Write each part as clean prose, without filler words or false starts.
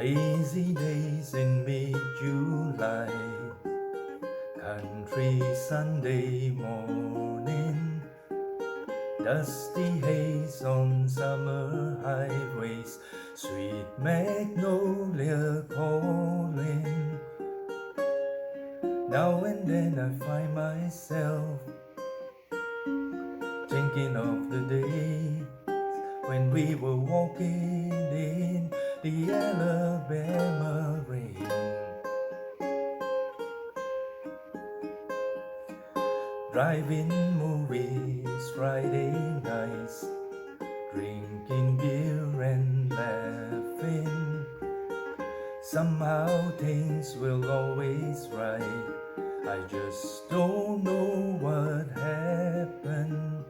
Lazy days in mid-July, country Sunday morning, dusty haze on summer highways, sweet magnolia calling. Now and then I find myself thinking of the days when we were walking in the Alabama rain, driving movies Friday nights, drinking beer and laughing. Somehow things will always right, I just don't know what happened.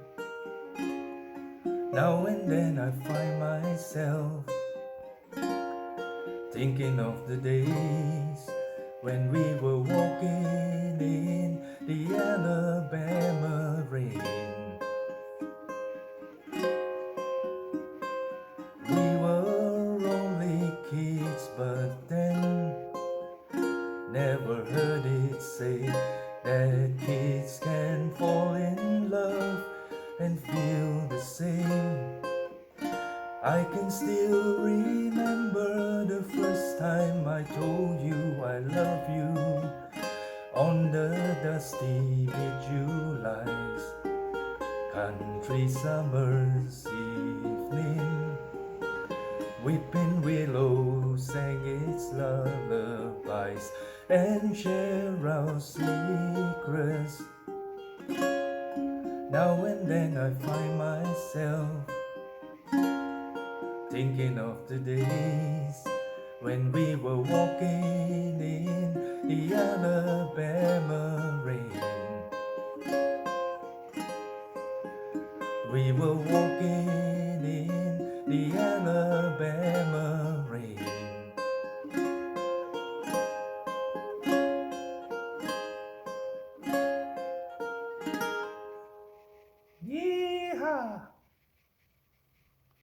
Now and then I find myself thinking of the days when we were walking in the Alabama rain. We were only kids, but then never heard it say that kids can fall in love and feel the same. I can still remember the first time I told you I love you on the dusty mid-July's country summer's evening. Weeping willow sang its lullabies and shared our secrets. Now and then I find myself thinking of the days when we were walking in the Alabama rain. We were walking in the Alabama rain. Yeehaw!